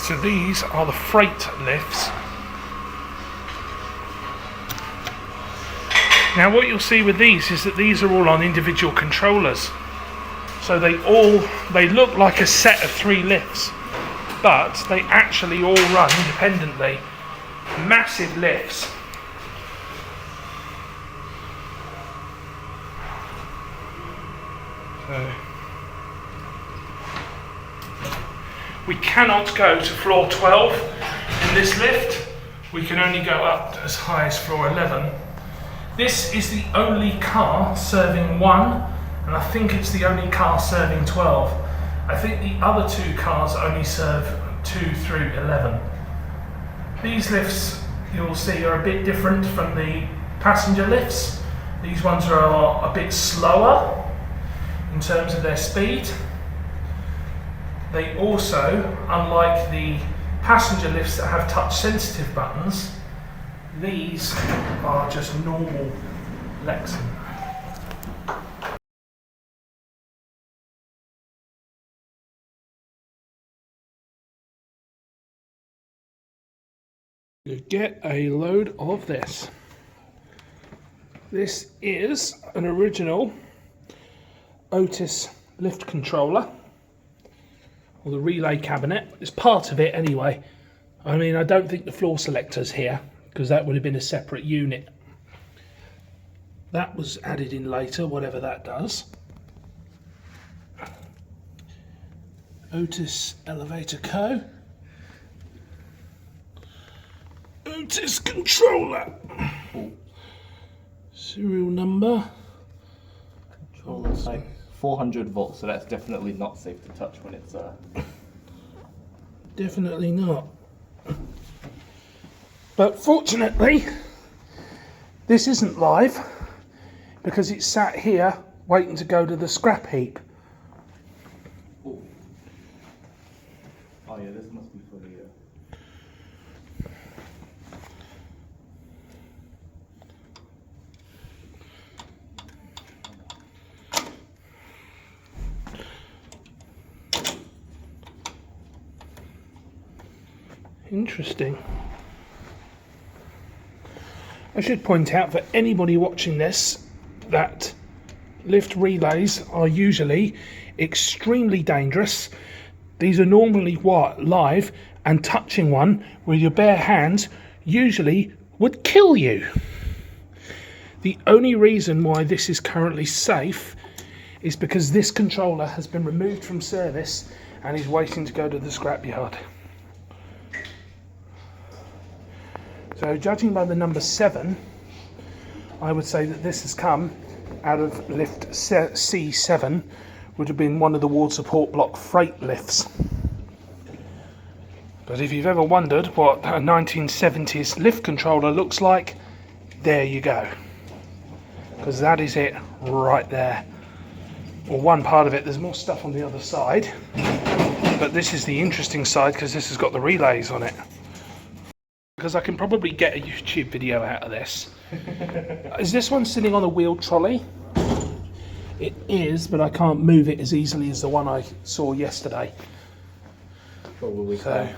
So these are the freight lifts. Now what you'll see with these is that these are all on individual controllers. So they look like a set of 3 lifts, but they actually all run independently. Massive lifts. So we cannot go to floor 12 in this lift. We can only go up as high as floor 11. This is the only car serving 1, and I think it's the only car serving 12. I think the other 2 cars only serve 2 through 11. These lifts, you'll see, are a bit different from the passenger lifts. These ones are a bit slower in terms of their speed. They also, unlike the passenger lifts that have touch sensitive buttons, these are just normal Lexan. You get a load of this. This is an original Otis lift controller, or the relay cabinet. It's part of it anyway. I mean, I don't think the floor selector's here, because that would have been a separate unit. That was added in later, whatever that does. Otis Elevator Co. Otis controller. Serial number. Controller's like 400 volts, so that's definitely not safe to touch when it's Definitely not. But fortunately, this isn't live because it's sat here waiting to go to the scrap heap. Oh yeah, this must be for the Interesting. I should point out for anybody watching this that lift relays are usually extremely dangerous. These are normally live, and touching one with your bare hands usually would kill you. The only reason why this is currently safe is because this controller has been removed from service and is waiting to go to the scrapyard. So judging by the number 7, I would say that this has come out of lift C7, would have been one of the ward support block freight lifts. But if you've ever wondered what a 1970s lift controller looks like, there you go. Because that is it right there. Or one part of it. There's more stuff on the other side. But this is the interesting side because this has got the relays on it. Because I can probably get a YouTube video out of this. Is this one sitting on a wheeled trolley? It is, but I can't move it as easily as the one I saw yesterday. probably So,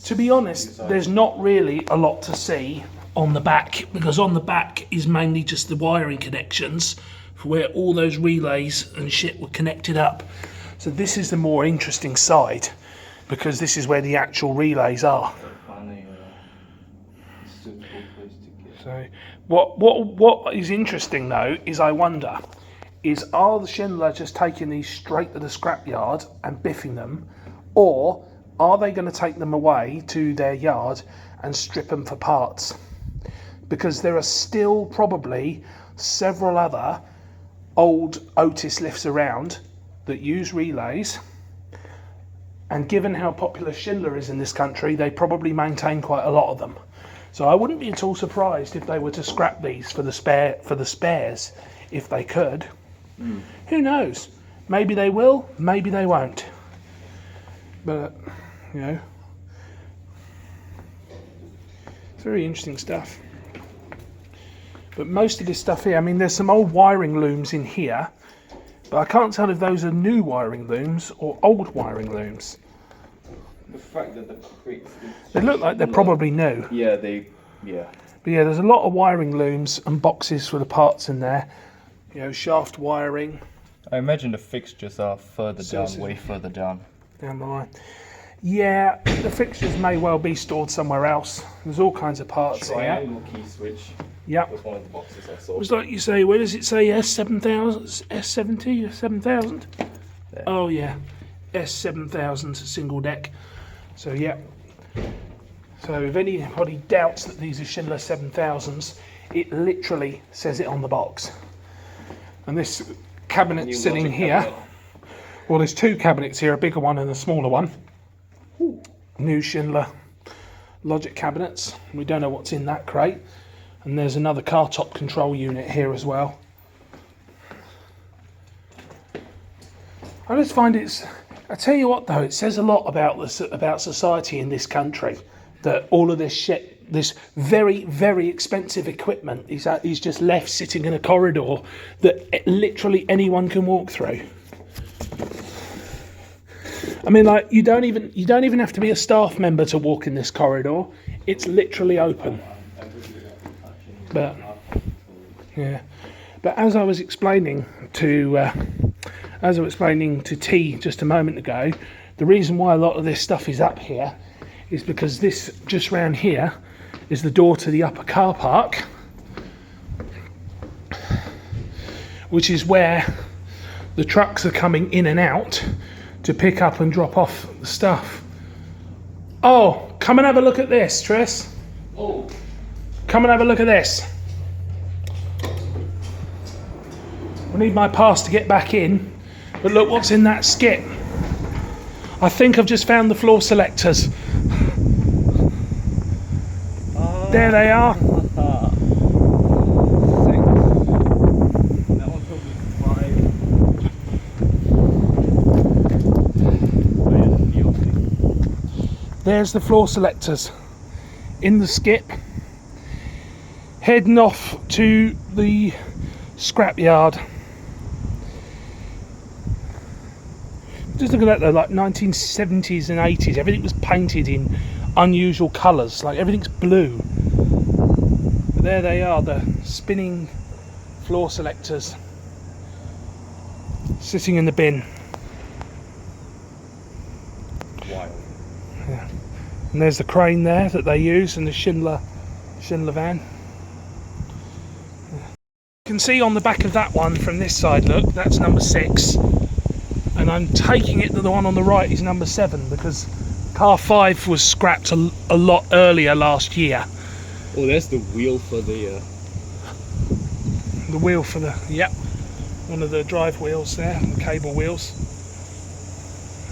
to be honest, there's not really a lot to see on the back, because on the back is mainly just the wiring connections for where all those relays and shit were connected up. So this is the more interesting side, because this is where the actual relays are. So what is interesting though is I wonder, are the Schindler just taking these straight to the scrapyard and biffing them, or are they going to take them away to their yard and strip them for parts? Because there are still probably several other old Otis lifts around that use relays, and given how popular Schindler is in this country, they probably maintain quite a lot of them. So I wouldn't be at all surprised if they were to scrap these for the spares, if they could. Who knows? Maybe they will, maybe they won't. But, you know, it's very interesting stuff. But most of this stuff here, I mean, there's some old wiring looms in here, but I can't tell if those are new wiring looms or old wiring looms. The fact that the crates... They look like they're probably new. Yeah, yeah. But yeah, there's a lot of wiring looms and boxes for the parts in there. You know, shaft wiring. I imagine the fixtures are further down, way further down. Down the line. Yeah, the fixtures may well be stored somewhere else. There's all kinds of parts here. Triangle key switch. Yep. Was one of the boxes I saw. It was like you say, where does it say S7000? S70? 7000? Oh yeah, S7000 single deck. So yeah. So if anybody doubts that these are Schindler 7000s, it literally says it on the box. And this cabinet sitting here, cabinet. Well, there's two cabinets here, a bigger one and a smaller one. Ooh. New Schindler logic cabinets. We don't know what's in that crate. And there's another car top control unit here as well. I just find I tell you what though, it says a lot about about society in this country, that all of this shit, this very, very expensive equipment is just left sitting in a corridor that literally anyone can walk through. I mean, like, you don't even have to be a staff member to walk in this corridor. It's literally open. But yeah, but as I was explaining to T just a moment ago, the reason why a lot of this stuff is up here is because this just round here is the door to the upper car park, which is where the trucks are coming in and out to pick up and drop off the stuff. Oh, come and have a look at this, Tris. Oh. Come and have a look at this. I need my pass to get back in, but look what's in that skip. I think I've just found the floor selectors. There they are. That one's probably 5. There's the floor selectors in the skip, heading off to the scrapyard. Just look at that though, like 1970s and 80s, everything was painted in unusual colours, like everything's blue. But there they are, the spinning floor selectors sitting in the bin. Wild. Yeah. And there's the crane there that they use, and the Schindler van. You can see on the back of that one from this side, look, that's number 6. And I'm taking it that the one on the right is number 7, because car 5 was scrapped a lot earlier last year. Oh, there's the wheel for the... The wheel for the... Yep. One of the drive wheels there, the cable wheels.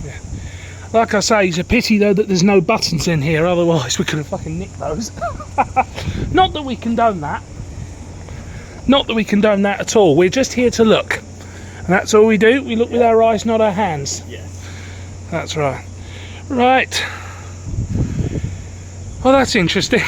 Yeah. Like I say, it's a pity though that there's no buttons in here, otherwise we could have fucking nicked those. Not that we condone that. Not that we condone that at all. We're just here to look. And that's all we do. We look with our eyes, not our hands. Yes. That's right. Right. Well, that's interesting.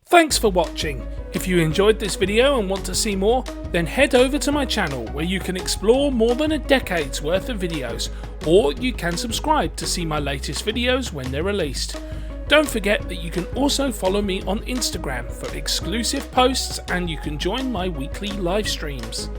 Thanks for watching. If you enjoyed this video and want to see more, then head over to my channel where you can explore more than a decade's worth of videos, or you can subscribe to see my latest videos when they're released. Don't forget that you can also follow me on Instagram for exclusive posts, and you can join my weekly live streams.